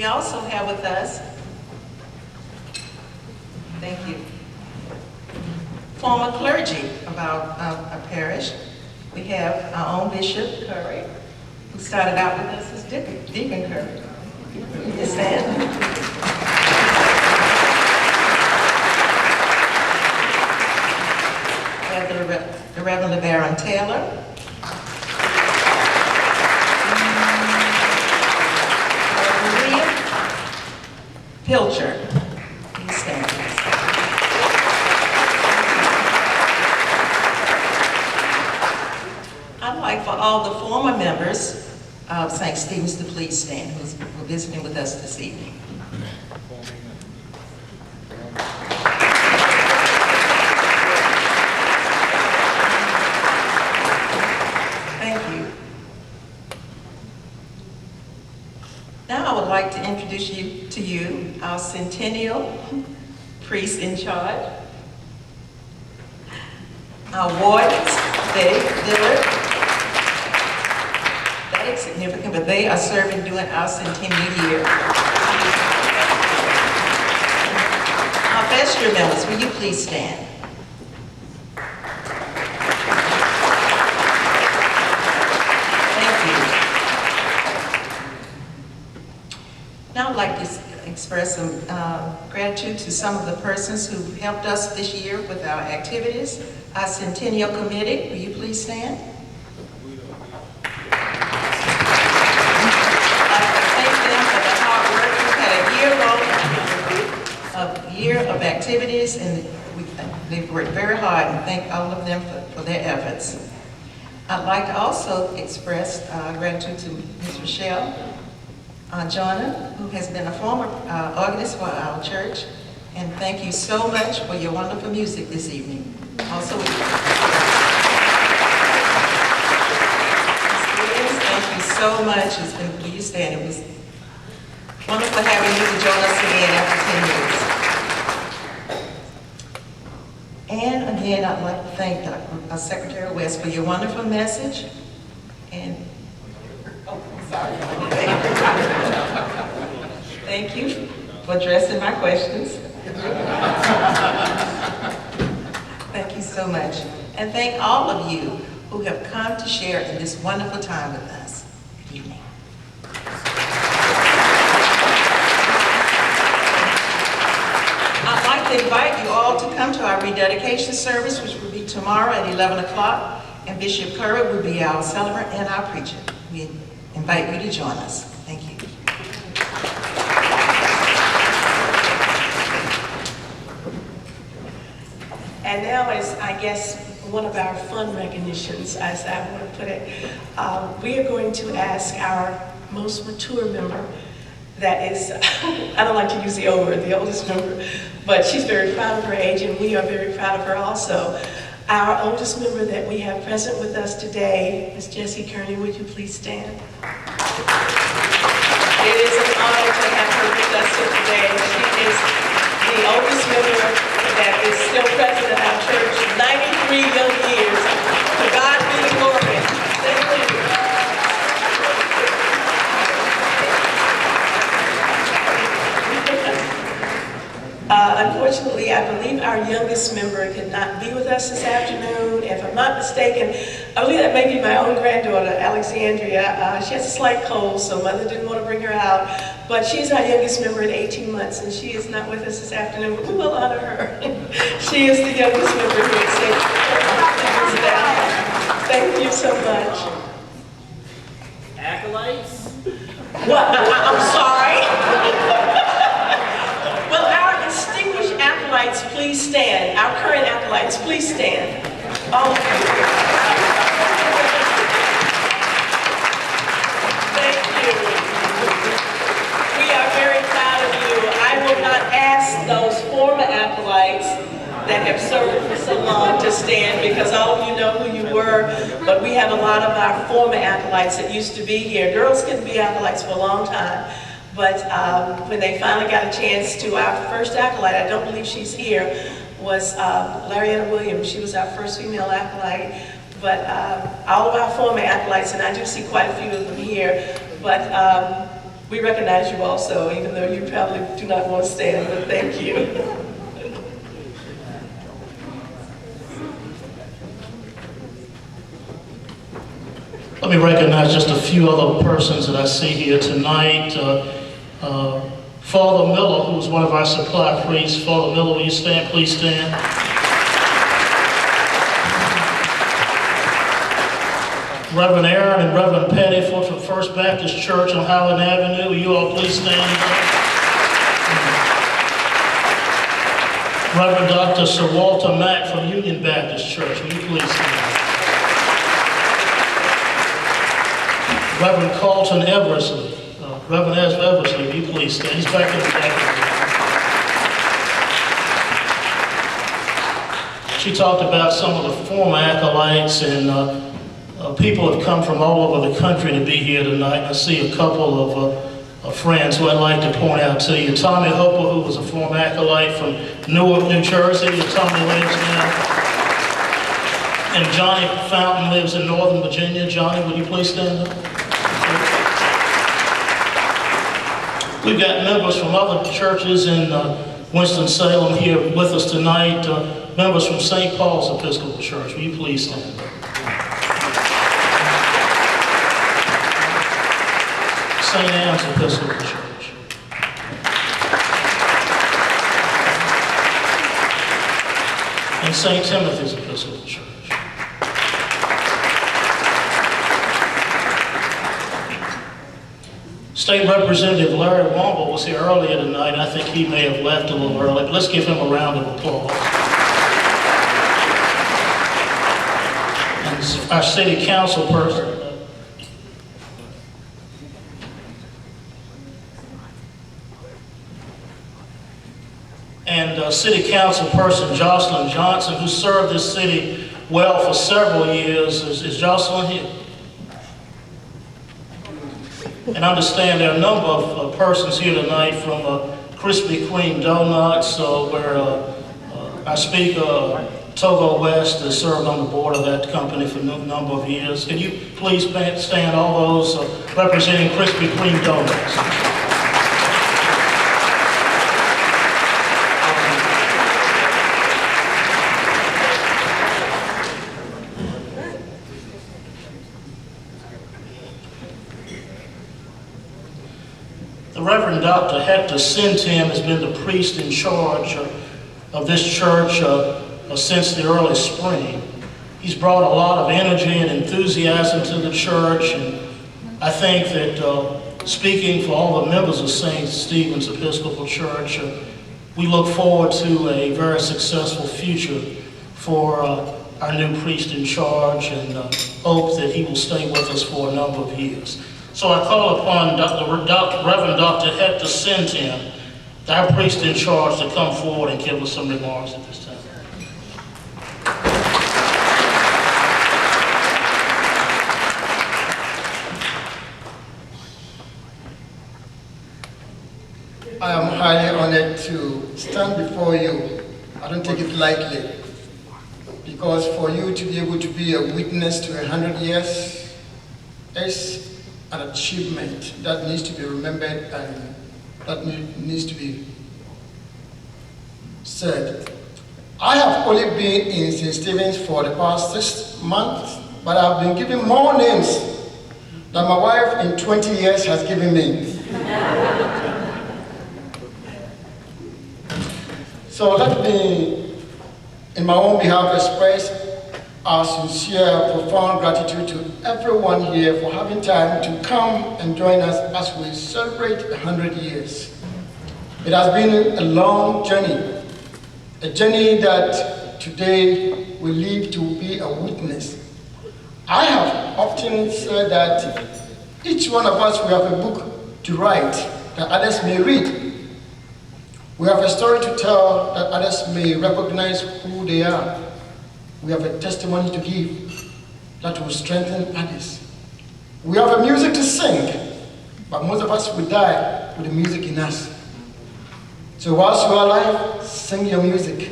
We also have with us, thank you, former clergy of our parish. We have our own Bishop Curry, who started out with us as Deacon Curry. Please stand. We have the Reverend Baron Taylor. Pilcher, please stand. I'd like for all the former members of St. Stephen's to please stand, who are visiting with us this evening. Thank you. Now I would like to introduce to you our centennial priest in charge, our wardens, Betty Dillard. That is significant, but they are serving during our centennial year. Our vestry members, will you please stand? Now I'd like to express some gratitude to some of the persons who helped us this year with our activities. Our Centennial Committee, will you please stand? I'd like to thank them for the hard work. We've had a year of activities, and they've worked very hard, and thank all of them for their efforts. I'd like to also express gratitude to Ms. Rochelle Jonna, who has been a former organist for our church, and thank you so much for your wonderful music this evening. Also, Ms. Williams, thank you so much. It's been, will you stand? It was wonderful having you to join us again after 10 years. And again, I'd like to thank our Secretary West for your wonderful message. And sorry. Thank you for addressing my questions. Thank you so much. And thank all of you who have come to share in this wonderful time with us. Good evening. I'd like to invite you all to come to our rededication service, which will be tomorrow at 11 o'clock. And Bishop Curry will be our celebrant and our preacher. We invite you to join us. Thank you. And now is, I guess, one of our fun recognitions, as I want to put it. We are going to ask our most mature member, that is, I don't like to use the oldest member, but she's very proud of her age, and we are very proud of her also. Our oldest member that we have present with us today is Jessie Kearney. Would you please stand? It is an honor to have her with us here today. She is the oldest member that is still present in our church, 93 young years. To God be the glory. Thank you. Unfortunately, I believe our youngest member could not be with us this afternoon. If I'm not mistaken, I believe that may be my own granddaughter, Alexandria. She has a slight cold, so Mother didn't want to bring her out. But she's our youngest member at 18 months, and she is not with us this afternoon, but we will honor her. She is the youngest member here at St. Thank you so much. Acolytes? What? I'm sorry. Well, our distinguished acolytes, please stand. Our current acolytes, please stand. All of you. Thank you. We are very proud of you. I will not ask those former acolytes that have served for so long to stand, because all of you know who you were, but we have a lot of our former acolytes that used to be here. Girls can be acolytes for a long time. But when they finally got a chance to, our first acolyte, I don't believe she's here, was Larietta Williams. She was our first female acolyte. But all of our former acolytes, and I do see quite a few of them here, but We recognize you also, even though you probably do not want to stand, but thank you. Let me recognize just a few other persons that I see here tonight. Father Miller, who's one of our supply priests. Father Miller, will you stand? Please stand. Reverend Aaron and Reverend Petty from First Baptist Church on Highland Avenue. Will you all please stand? Reverend Dr. Sir Walter Mack from Union Baptist Church. Will you please stand? Reverend Carlton Eversley. Reverend Eversley, will you please stand? He's back in the back. She talked about some of the former acolytes, and people have come from all over the country to be here tonight. I see a couple of friends who I'd like to point out to you. Tommy Hopper, who was a former acolyte from Newark, New Jersey, where Tommy lives now. And Johnny Fountain lives in Northern Virginia. Johnny, would you please stand up? We've got members from other churches in Winston-Salem here with us tonight. Members from St. Paul's Episcopal Church. Will you please stand up? St. Anne's Episcopal Church. And St. Timothy's Episcopal Church. State Representative Larry Womble was here earlier tonight. I think he may have left a little early, but let's give him a round of applause. And our city council person. And city council person Jocelyn Johnson, who served this city well for several years. Is Jocelyn here? And understand there are a number of persons here tonight from Krispy Kreme Donuts, where our speaker, Togo West, has served on the board of that company for a number of years. Can you please stand, all those representing Krispy Kreme Donuts? The Reverend Dr. Hector Centim has been the priest in charge of this church since the early spring. He's brought a lot of energy and enthusiasm to the church, and I think that speaking for all the members of St. Stephen's Episcopal Church, we look forward to a very successful future for our new priest in charge, and hope that he will stay with us for a number of years. So I call upon Reverend Dr. Hector Centim, our priest in charge, to come forward and give us some remarks at this time. I am highly honored to stand before you. I don't take it lightly, because for you to be able to be a witness to 100 years is an achievement that needs to be remembered and that needs to be said. I have only been in St. Stephen's for the past 6 months, but I've been given more names than my wife in 20 years has given me. So let me, in my own behalf, express our sincere, profound gratitude to everyone here for having time to come and join us as we celebrate 100 years. It has been a long journey, a journey that today we live to be a witness. I have often said that each one of us will have a book to write that others may read. We have a story to tell that others may recognize who they are. We have a testimony to give that will strengthen others. We have a music to sing, but most of us will die with the music in us. So whilst you are alive, sing your music.